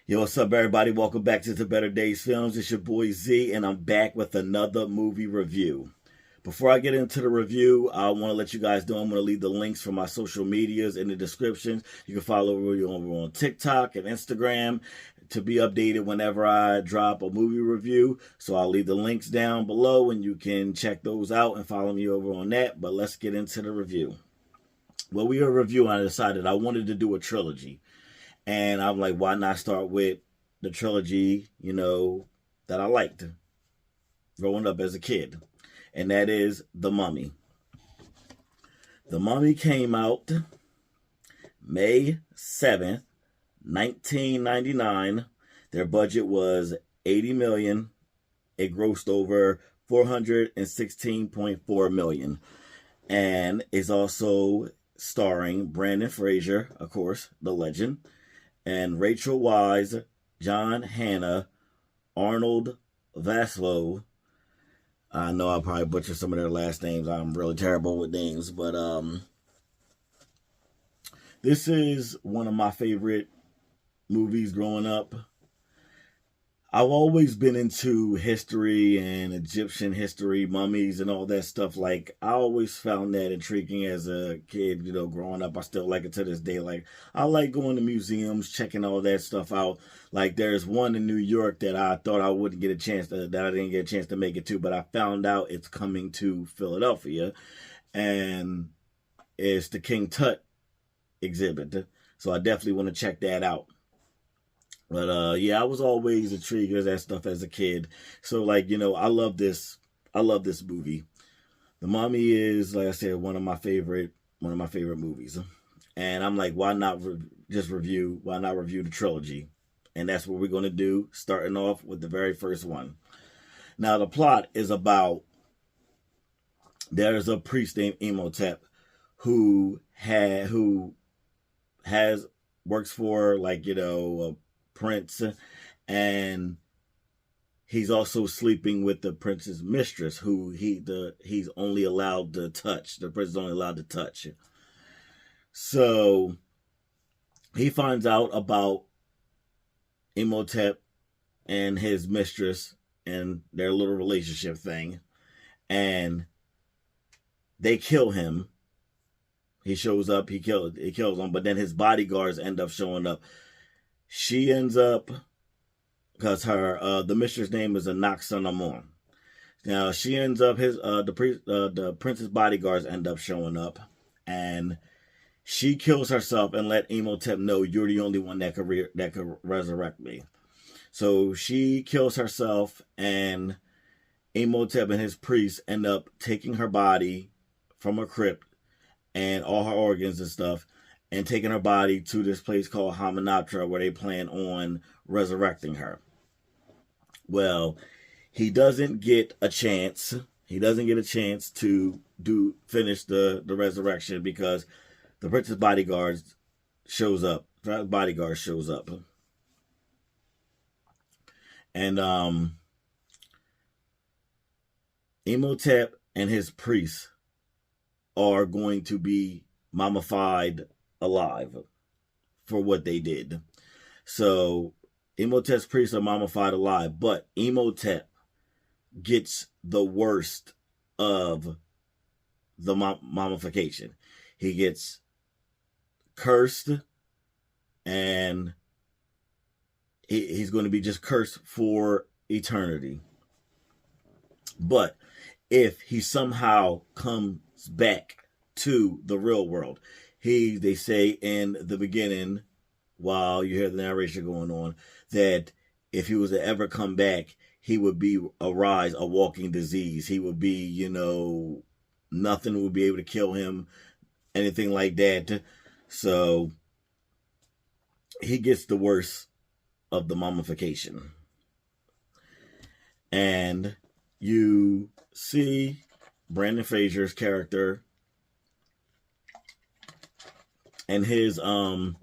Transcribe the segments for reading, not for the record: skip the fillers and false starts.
Yo, what's up, everybody? Welcome back to the Better Days Films. It's your boy Z, and I'm back with another movie review. Before I get into the review, I want to let you guys know I'm going to leave the links for my social medias in the description. You can follow me over on TikTok and Instagram to be updated whenever I drop a movie review. So I'll leave the links down below, and you can check those out and follow me over on that. But let's get into the review. Well, we are reviewing. I decided I wanted to do a trilogy. And I'm like, why not start with the trilogy, that I liked growing up as a kid? And that is The Mummy. The Mummy came out May 7th, 1999. Their budget was $80 million. It grossed over $416.4 million. And is also starring Brendan Fraser, of course, the legend, and Rachel Weisz, John Hannah, Arnold Vosloo. I know I'll probably butcher some of their last names. I'm really terrible with names, but this is one of my favorite movies growing up. I've always been into history and Egyptian history, mummies and all that stuff. Like, I always found that intriguing as a kid, growing up. I still like it to this day. Like, I like going to museums, checking all that stuff out. Like, there's one in New York that I thought I wouldn't get a chance to, that I didn't get a chance to make it to, but I found out it's coming to Philadelphia. And it's the King Tut exhibit. So I definitely want to check that out. But yeah, I was always intrigued with that stuff as a kid. So I love this. I love this movie. The Mummy is, like I said, one of my favorite movies. And I'm like, why not review the trilogy? And that's what we're going to do, starting off with the very first one. Now, the plot is about, there's a priest named Imhotep who works for a prince, and he's also sleeping with the prince's mistress, who he's only allowed to touch. The prince is only allowed to touch. So he finds out about Imhotep and his mistress and their little relationship thing, and they kill him. He shows up, he kills him, but then his bodyguards end up showing up. She ends up, because the mistress name is Anaxanamon. Now she ends up, the prince's bodyguards end up showing up, and she kills herself and let Imhotep know, you're the only one that could resurrect me. So she kills herself, and Imhotep and his priests end up taking her body from a crypt and all her organs and stuff, and taking her body to this place called Hamunaptra, where they plan on resurrecting her. Well, he doesn't get a chance. He doesn't get a chance to finish the resurrection, because the prince's bodyguard shows up. And Imhotep and his priests are going to be mummified alive for what they did. So Imhotep's priests are mummified alive, but Imhotep gets the worst of the mummification. He gets cursed, and he's going to be just cursed for eternity. But if he somehow comes back to the real world, they say in the beginning, while you hear the narration going on, that if he was to ever come back, he would be a walking disease. He would be, nothing would be able to kill him, anything like that. So he gets the worst of the mummification. And you see Brendan Fraser's character and his army.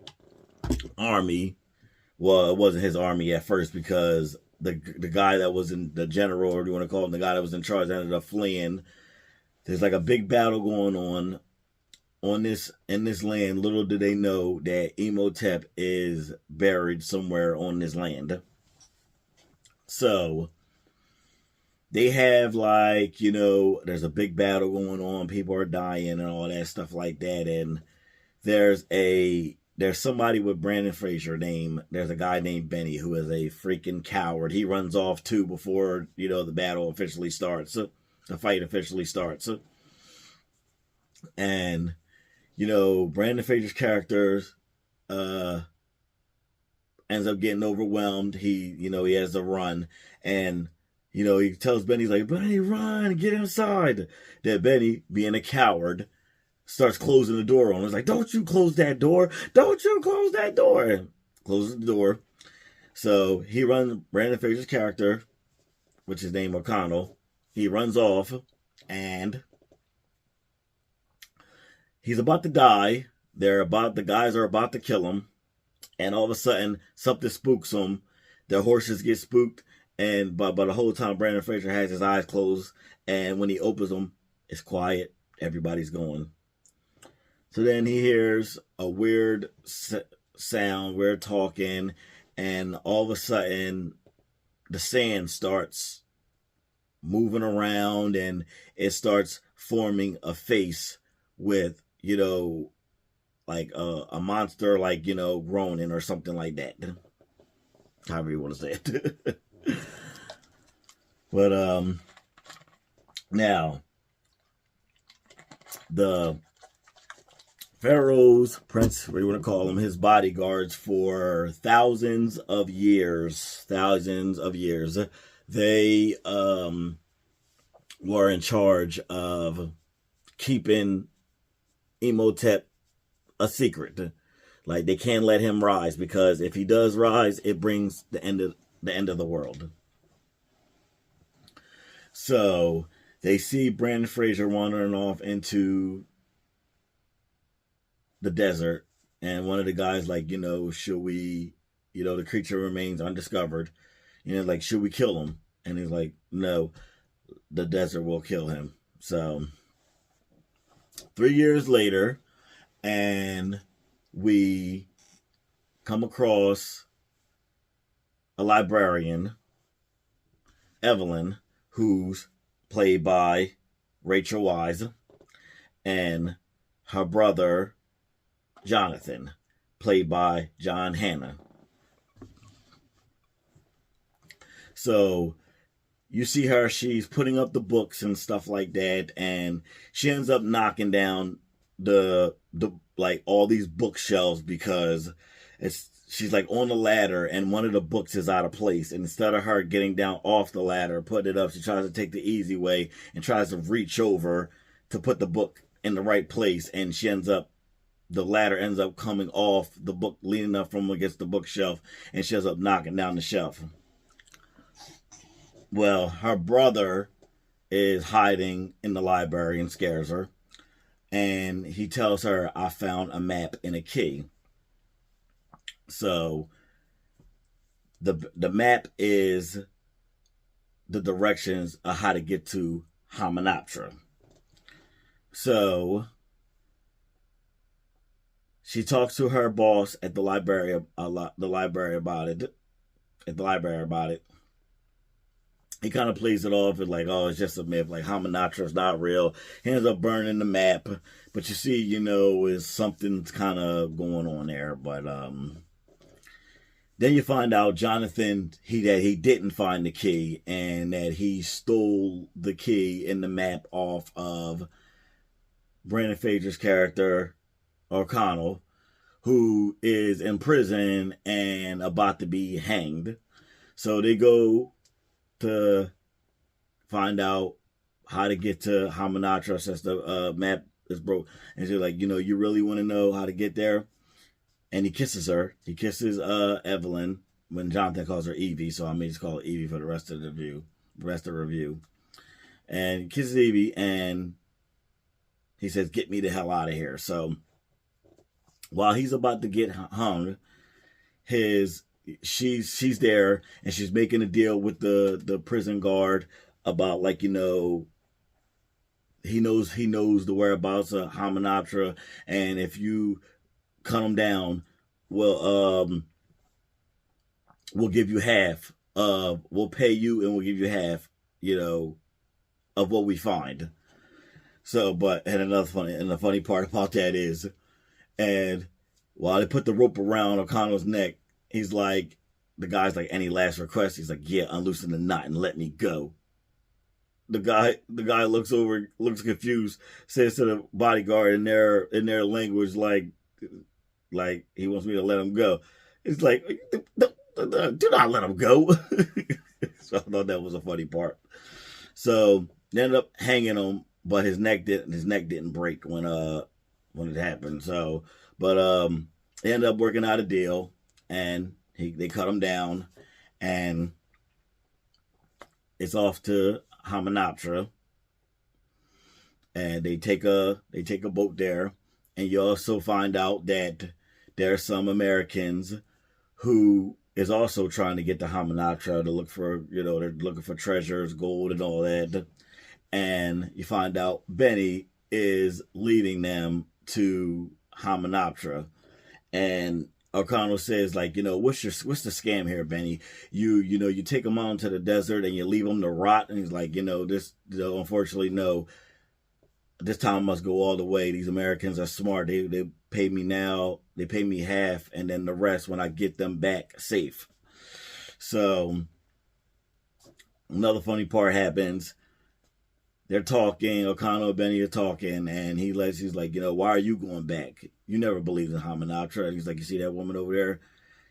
Well, it wasn't his army at first, because the guy that was in the general, or you want to call him, the guy that was in charge, ended up fleeing. There's like a big battle going on. on this in this land, little do they know that Imhotep is buried somewhere on this land. So they have, like, there's a big battle going on, people are dying and all that stuff like that, and there's somebody with Brandon Fraser there's a guy named Benny who is a freaking coward. He runs off too before, the battle officially starts. The fight officially starts. And, Brandon Fraser's character ends up getting overwhelmed. He has to run, and he tells Benny, he's like, Benny, run, get inside. That Benny, being a coward, starts closing the door on him. He's like, don't you close that door. Don't you close that door. And closes the door. So he runs, Brandon Fraser's character, which is named O'Connell, he runs off, and he's about to die. The guys are about to kill him. And all of a sudden, something spooks him. The horses get spooked. And but the whole time, Brandon Fraser has his eyes closed. And when he opens them, it's quiet. Everybody's going. So then he hears a weird sound, weird talking. And all of a sudden, the sand starts moving around. And it starts forming a face with, like a monster, like, groaning or something like that. However you want to say it. But now the Pharaoh's prince, what do you want to call him, his bodyguards for thousands of years, they were in charge of keeping Imhotep a secret. Like, they can't let him rise, because if he does rise, it brings the end of the world. So they see Brandon Fraser wandering off into the desert, and one of the guys like, should we, the creature remains undiscovered, like, should we kill him? And he's like, no, the desert will kill him. So 3 years later, and we come across a librarian, Evelyn, who's played by Rachel Weisz, and her brother, Jonathan, played by John Hannah. So you see her, she's putting up the books and stuff like that, and she ends up knocking down the like all these bookshelves, because she's like on the ladder and one of the books is out of place, and instead of her getting down off the ladder, putting it up, she tries to take the easy way and tries to reach over to put the book in the right place, and the ladder ends up coming off the book, leaning up from against the bookshelf, and she ends up knocking down the shelf. Well, her brother is hiding in the library and scares her. And he tells her, I found a map and a key. So the map is the directions of how to get to Hamunaptra. So she talks to her boss at the library about it. He kind of plays it off as like, oh, it's just a myth. Like, Hamunatra's not real. He ends up burning the map. But you see, is something's kind of going on there. But then you find out Jonathan, that he didn't find the key, and that he stole the key in the map off of Brandon Fraser's character, O'Connell, who is in prison and about to be hanged. So they go to find out how to get to Hamunaptra since the map is broke. And she's like, you really want to know how to get there? And he kisses her. He kisses Evelyn, when Jonathan calls her Evie, so I may just call her Evie for the rest of the review. And he kisses Evie, and he says, get me the hell out of here. So while he's about to get hung, she's there, and she's making a deal with the prison guard about, like, he knows the whereabouts of Hamunaptra, and if you cut him down, we'll give you half. We'll pay you, and we'll give you half. Of what we find. So, and the funny part about that is, and while they put the rope around O'Connell's neck, the guy's like, any last request? He's like, yeah, unloosen the knot and let me go. The guy looks confused, says to the bodyguard in their language, like he wants me to let him go. It's like, do not let him go. So I thought that was a funny part. So they ended up hanging him, but his neck didn't break when it happened. So, but they ended up working out a deal, and they cut him down, and it's off to Hamunaptra, and they take a boat there, and you also find out that there are some Americans who is also trying to get to Hamunaptra to look for, they're looking for treasures, gold, and all that. And you find out Benny is leading them to Hamunaptra. And O'Connell says, like, what's the scam here, Benny? You take them out into the desert and you leave them to rot. And he's like, unfortunately, no. This time must go all the way. These Americans are smart. They pay me now. They pay me half, and then the rest when I get them back safe. So another funny part happens. They're talking. O'Connell and Benny are talking, and he's like, why are you going back? You never believed in Hamunaptra. And he's like, you see that woman over there?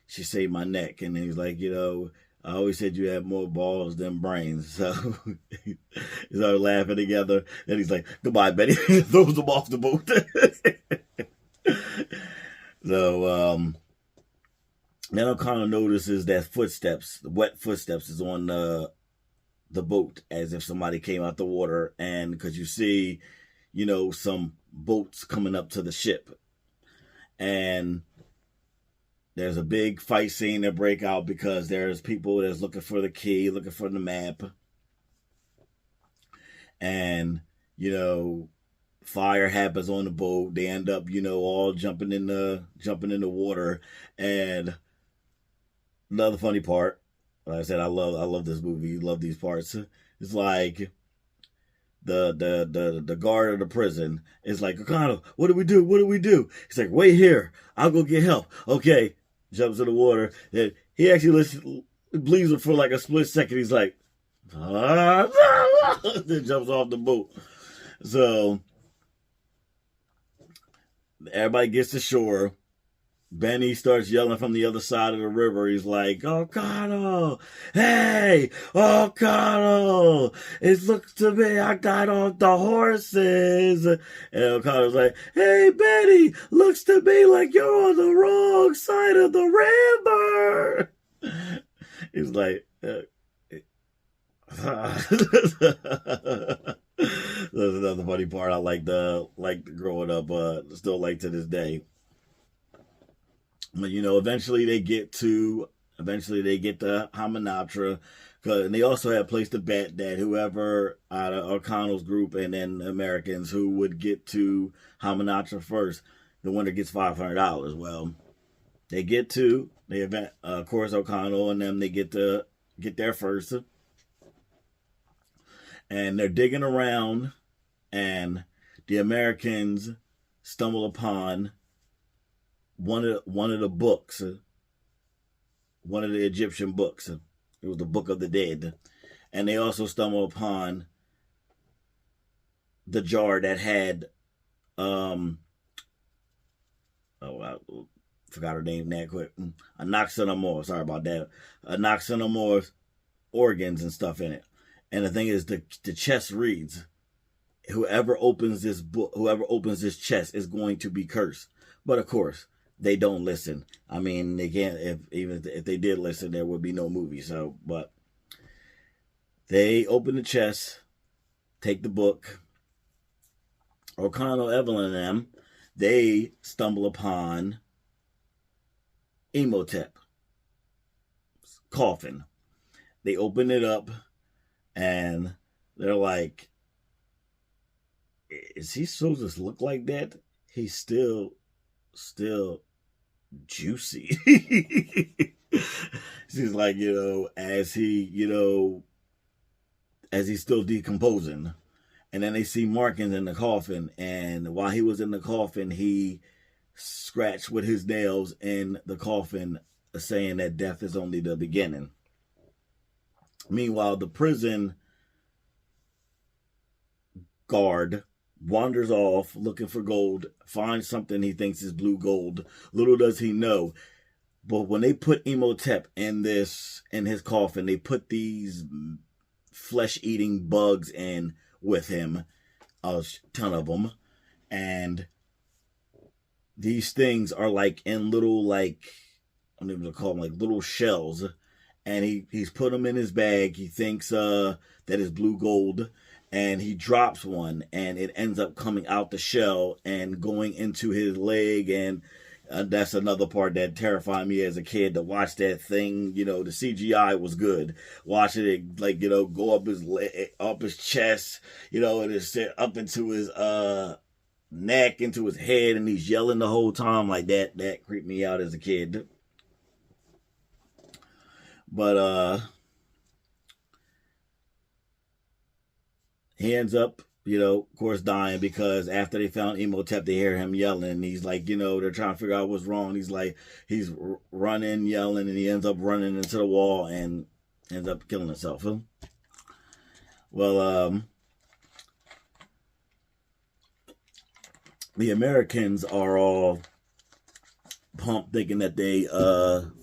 She saved my neck. And then he's like, I always said you had more balls than brains. So they started laughing together. And he's like, goodbye, Betty. Throws them off the boat. So then O'Connell notices that wet footsteps is on the boat, as if somebody came out the water. And because you see, some boats coming up to the ship. And there's a big fight scene that break out because there's people that's looking for the key, looking for the map. And, fire happens on the boat. They end up, all jumping in the water. And another funny part, like I said, I love this movie. Love these parts. It's like the guard of the prison is like, O'Connell, what do we do? What do we do? He's like, wait here. I'll go get help. Okay. Jumps in the water. And he actually believes for like a split second. He's like, then jumps off the boat. So everybody gets to shore. Benny starts yelling from the other side of the river. He's like, O'Connell, hey, O'Connell, it looks to me I got off the horses. And O'Connell's like, hey, Benny, looks to me like you're on the wrong side of the river. He's like, that's another funny part I like growing up, still like to this day. But eventually they get to Hamunaptra, and they also had placed a bet that whoever out of O'Connell's group and then Americans who would get to Hamunaptra first, the winner gets $500. Well, they get to the event. Of course, O'Connell and them, they get there first, and they're digging around, and the Americans stumble upon one of the books, one of the Egyptian books. It was the Book of the Dead. And they also stumble upon the jar that had, I forgot her name that quick. Anaxenamor, sorry about that. Anaxenamor's organs and stuff in it. And the thing is, the chest reads, whoever opens this chest is going to be cursed. But of course, they don't listen. I mean, they can't. If they did listen, there would be no movie. So, but they open the chest, take the book. O'Connell, Evelyn, and them, they stumble upon Imhotep's coffin. They open it up, and they're like, is he supposed to look like that? He's still juicy. She's like, as he's still decomposing. And then they see markings in the coffin. And while he was in the coffin, he scratched with his nails in the coffin, saying that death is only the beginning. Meanwhile, the prison guard wanders off looking for gold, finds something he thinks is blue gold. Little does he know, but when they put Imhotep in his coffin, they put these flesh-eating bugs in with him, a ton of them, and these things are like in little, I don't even call them, like little shells, and he's put them in his bag. He thinks that is blue gold, and he drops one, and it ends up coming out the shell and going into his leg, and that's another part that terrified me as a kid, to watch that thing. The CGI was good. Watching it, go up his leg, up his chest, and it's up into his neck, into his head, and he's yelling the whole time like that. That creeped me out as a kid. But he ends up, of course, dying, because after they found Imhotep, they hear him yelling. And he's like, they're trying to figure out what's wrong. He's running, yelling, and he ends up running into the wall and ends up killing himself. Well, the Americans are all pumped, thinking that they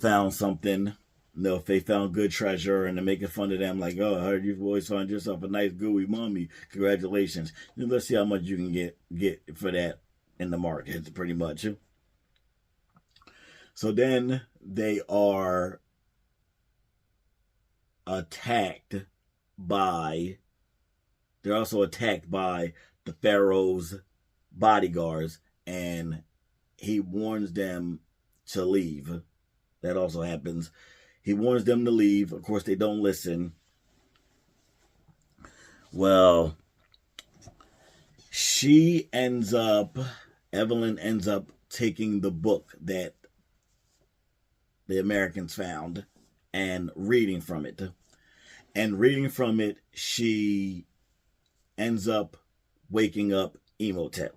found something. If they found good treasure, and they're making fun of them, like, oh, I heard you've always found yourself a nice gooey mummy. Congratulations. Let's see how much you can get for that in the market, pretty much. So then they are attacked by, they're also attacked by the Pharaoh's bodyguards, and he warns them to leave. That also happens. He warns them to leave. Of course, they don't listen. Well, Evelyn ends up taking the book that the Americans found and reading from it. And reading from it, she ends up waking up Imhotep.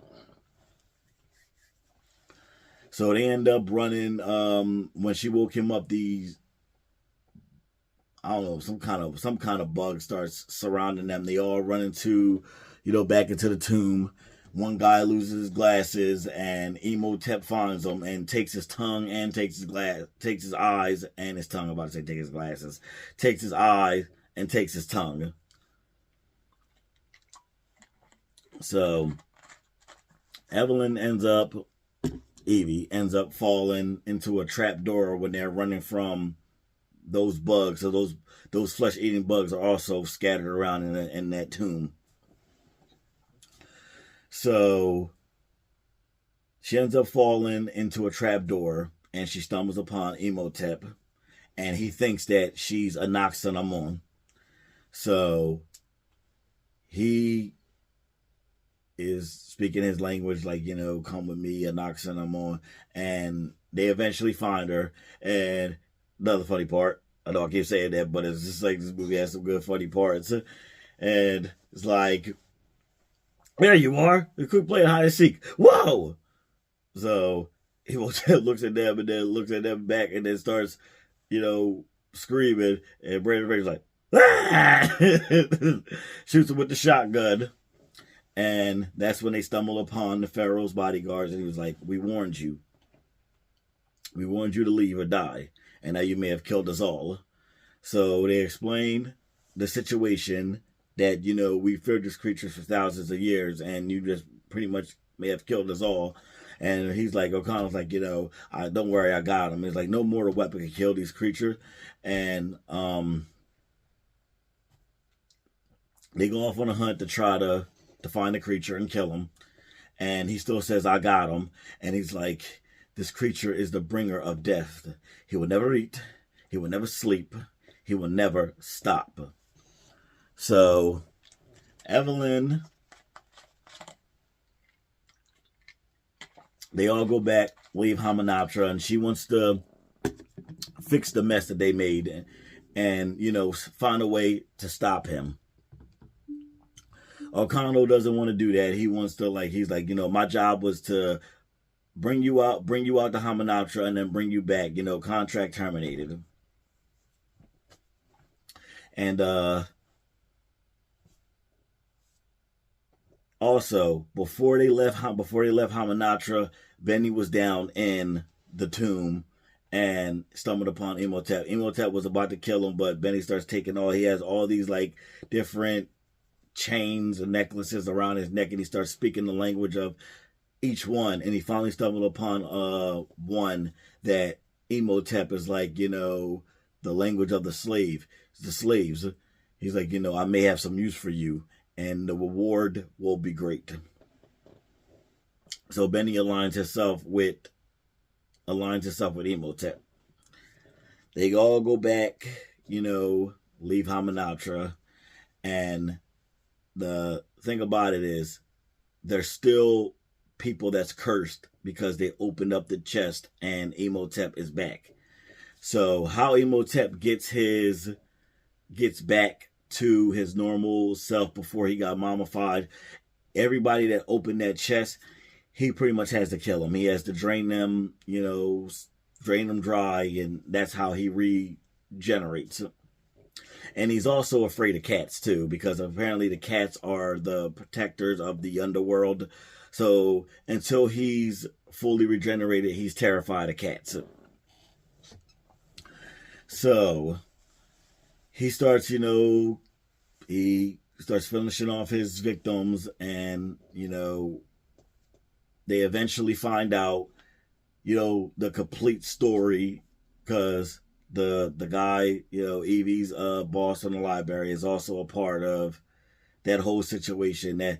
So they end up running, when she woke him up, these, I don't know, some kind of bug starts surrounding them. They all run into, back into the tomb. One guy loses his glasses, and Imhotep finds him and takes his tongue and takes his eyes and his tongue. I'm about to say take his glasses. Takes his eyes and takes his tongue. So Evie ends up falling into a trap door when they're running from those bugs. So those flesh-eating bugs are also scattered around in that tomb. So she ends up falling into a trap door, and she stumbles upon Imhotep, and he thinks that she's Anaxenamon. So he is speaking his language, like, come with me, Anaxenamon, and they eventually find her. And another funny part, I know I keep saying that, but it's just like this movie has some good funny parts. And it's like, there you are. You could play hide and seek. Whoa! So he looks at them and then looks at them back and then starts, screaming. And Brandon Fraser's like, ah! Shoots him with the shotgun. And that's when they stumble upon the Pharaoh's bodyguards, and he was like, we warned you. We warned you to leave or die. And now you may have killed us all. So they explain the situation, that, we feared this creature for thousands of years, and you just pretty much may have killed us all. And he's like, O'Connell's like, don't worry, I got him. It's like, no mortal weapon can kill these creatures. And they go off on a hunt to try to find the creature and kill him. And he still says, I got him. And he's like, this creature is the bringer of death. He will never eat. He will never sleep. He will never stop. So Evelyn They all go back, leave Hamunaptra, and she wants to fix the mess that they made and find a way to stop him. O'Connell doesn't want to do that. He wants to he's like, my job was to bring you out to Hamunaptra and then bring you back. Contract terminated. And also before they left Hamunaptra, Benny was down in the tomb and stumbled upon Imhotep. Imhotep was about to kill him, but Benny starts taking he has all these different chains and necklaces around his neck, and he starts speaking the language of each one, and he finally stumbled upon one that Imhotep is the language of the slaves. He's like, I may have some use for you, and the reward will be great. So Benny aligns himself with Imhotep. They all go back, leave Hamunaptra, and the thing about it is there's still people that's cursed because they opened up the chest and Imhotep is back. So how Imhotep gets back to his normal self before he got mummified, everybody that opened that chest, he pretty much has to kill them. He has to drain them dry, and that's how he regenerates. And he's also afraid of cats too, because apparently the cats are the protectors of the underworld. So until he's fully regenerated, he's terrified of cats. So he starts, he starts finishing off his victims, and, they eventually find out, the complete story, because the guy, Evie's boss in the library, is also a part of that whole situation that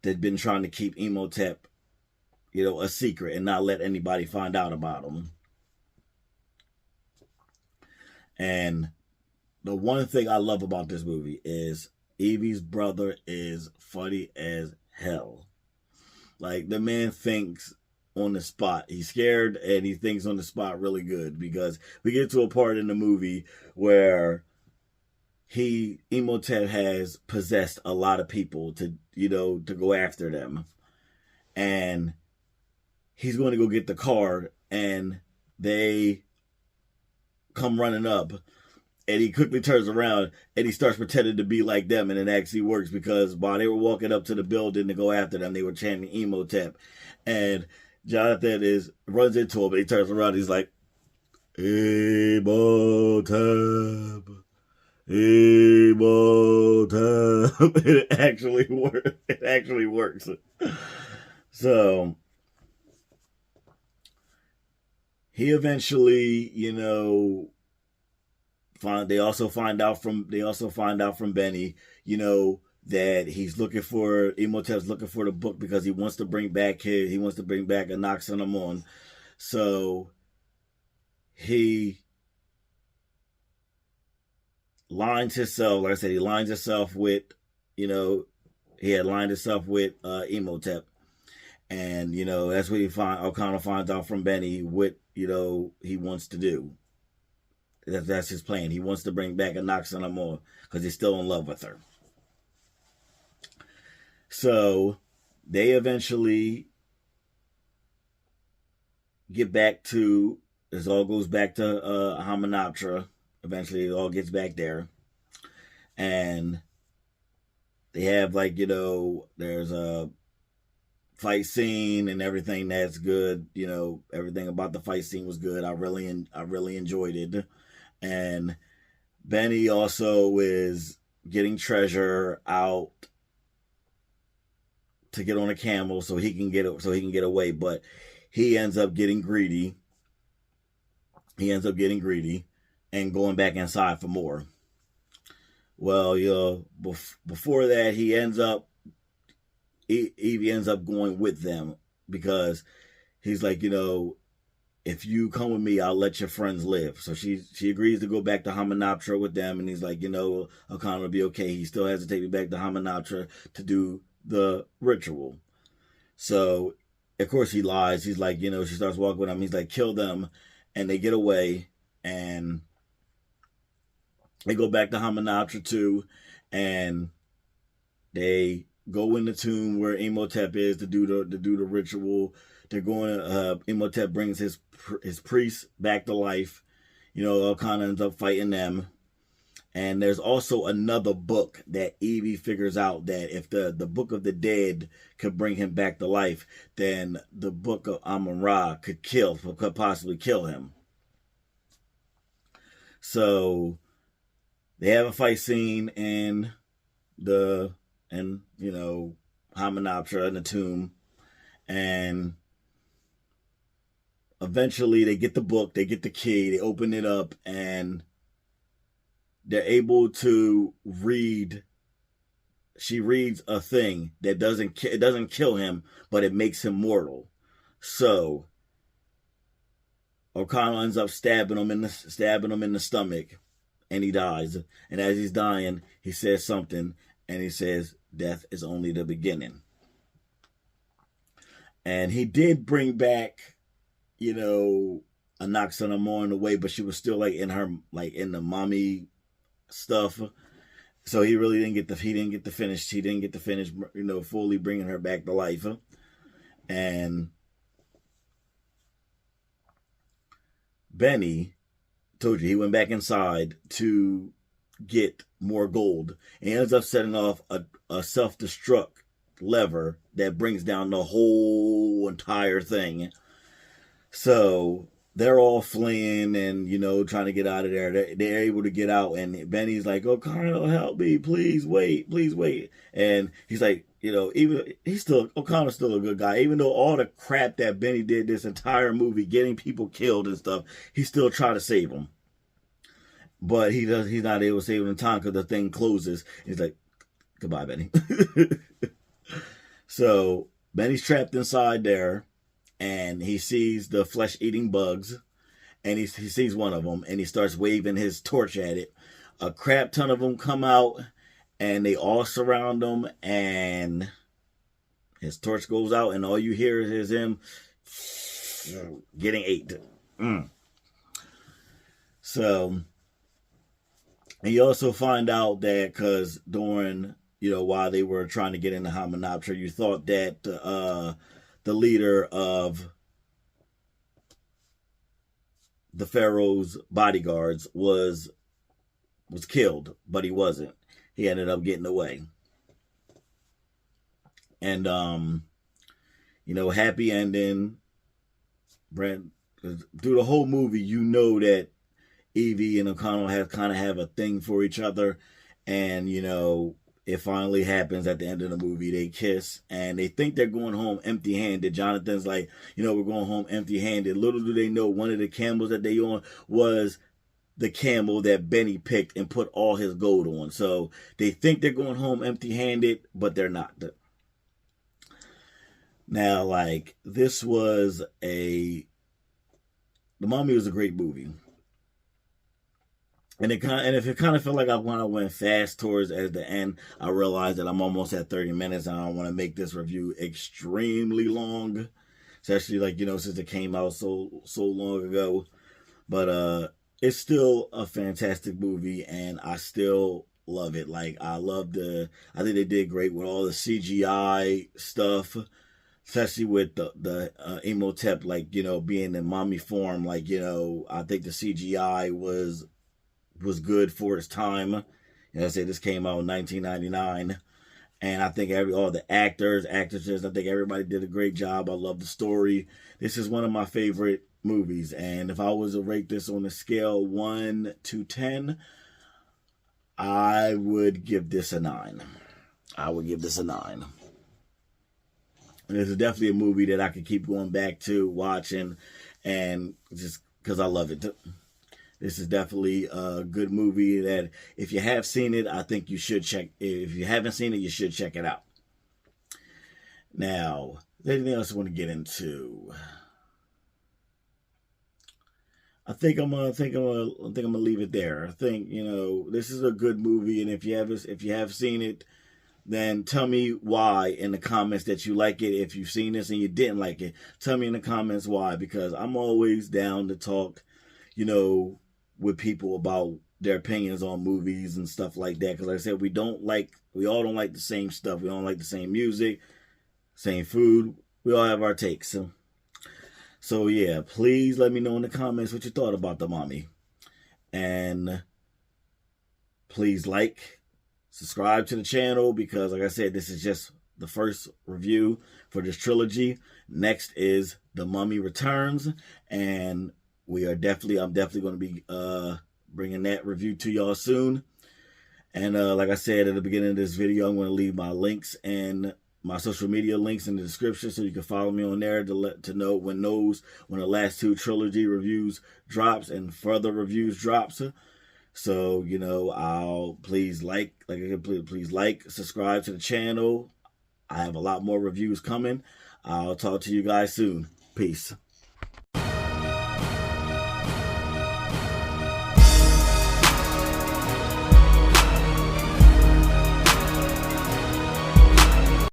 they've been trying to keep Imhotep, a secret and not let anybody find out about him. And the one thing I love about this movie is Evie's brother is funny as hell. The man thinks on the spot. He's scared and he thinks on the spot really good, because we get to a part in the movie where Imhotep has possessed a lot of people to go after them. And he's going to go get the card, and they come running up, and he quickly turns around and he starts pretending to be like them, and it actually works, because while they were walking up to the building to go after them, they were chanting Imhotep, and Jonathan runs into him, and he turns around, and he's like, Imhotep, Imhotep. It actually works. So he eventually, they also find out from Benny, that Imhotep's looking for the book, because he wants to bring back Anaxenamon. So he lines himself, like I said, with, he had lined himself with Imhotep. And, that's what O'Connell finds out from Benny what, he wants to do. That's his plan. He wants to bring back Anaxenamon because he's still in love with her. So they eventually get back to, this all goes back to Hamunaptra. Eventually it all gets back there. And they have there's a fight scene and everything that's good. Everything about the fight scene was good. I really enjoyed it. And Benny also is getting Treasure out to get on a camel so he can get away, but he ends up getting greedy. And going back inside for more. Well, before that, Evie ends up going with them, because he's like, if you come with me, I'll let your friends live. So she agrees to go back to Hamunaptra with them, and he's like, O'Connell will be okay. He still has to take me back to Hamunaptra to do the ritual. So of course he lies. He's like, she starts walking with him. He's like, kill them. And they get away. And they go back to Hamunaptra 2. And they go in the tomb where Imhotep is to do the ritual. They're going to, Imhotep brings his priests back to life. Elkanah ends up fighting them. And there's also another book that Evie figures out that if the Book of the Dead could bring him back to life, then the Book of Amun-Ra could possibly kill him. So they have a fight scene in Hamunaptra in the tomb, and eventually they get the book, they get the key, they open it up, and they're able to read. She reads a thing that doesn't kill him, but it makes him mortal. So O'Connell ends up stabbing him in the stomach, and he dies. And as he's dying, he says something, and he says, "Death is only the beginning." And he did bring back, Anck-su-namun in a way, but she was still in the mommy stuff. So he really didn't get to finish, fully bringing her back to life. And Benny, told you, he went back inside to get more gold. And he ends up setting off a self-destruct lever that brings down the whole entire thing. So they're all fleeing and, trying to get out of there. They're able to get out, and Benny's like, "O'Connell, help me, please wait. And he's like, O'Connell's still a good guy, even though all the crap that Benny did this entire movie, getting people killed and stuff, he still tried to save him. But he's not able to save him in time because the thing closes. He's like, "Goodbye, Benny." So Benny's trapped inside there, and he sees the flesh-eating bugs, and he sees one of them, and he starts waving his torch at it. A crap ton of them come out, and they all surround him, and his torch goes out, and all you hear is him getting ate. So, and you also find out that because during, while they were trying to get into Hamunaptra, you thought that the leader of the Pharaoh's bodyguards was killed, but he wasn't. He ended up getting away. And happy ending. Brent, through the whole movie, that Evie and O'Connell have a thing for each other, and it finally happens at the end of the movie. They kiss, and they think they're going home empty-handed. Jonathan's like, we're going home empty-handed. Little do they know, one of the camels that they on was the camel that Benny picked and put all his gold on. So they think they're going home empty-handed, but they're not. Now, this was The Mummy was a great movie. And if it kind of felt like when I went fast towards at the end, I realized that I'm almost at 30 minutes, and I don't want to make this review extremely long, especially since it came out so long ago. But it's still a fantastic movie, and I still love it. I think they did great with all the CGI stuff, especially with the Imhotep, being in mommy form. I think the CGI was good for its time. I say this came out in 1999, and I think all the actors, actresses, I think everybody did a great job. I love the story. This is one of my favorite movies, and if I was to rate this on a scale 1 to 10, I would give this a 9. And this is definitely a movie that I could keep going back to watching, and just because I love it. This is definitely a good movie that if you have seen it, I think you should check. If you haven't seen it, you should check it out. Now, anything else I want to get into? I think I'm gonna leave it there. I think this is a good movie, and if you have seen it, then tell me why in the comments that you like it. If you've seen this and you didn't like it, tell me in the comments why, because I'm always down to talk, with people about their opinions on movies and stuff like that. Because like I said, we all don't like the same stuff. We don't like the same music, same food. We all have our takes. So yeah, please let me know in the comments what you thought about The Mummy. And please subscribe to the channel, because like I said, this is just the first review for this trilogy. Next is The Mummy Returns, and I'm definitely going to be bringing that review to y'all soon. And like I said at the beginning of this video, I'm going to leave my links and my social media links in the description, so you can follow me on there to know when the last 2 trilogy reviews drops and further reviews drops. So I'll please subscribe to the channel. I have a lot more reviews coming. I'll talk to you guys soon. Peace.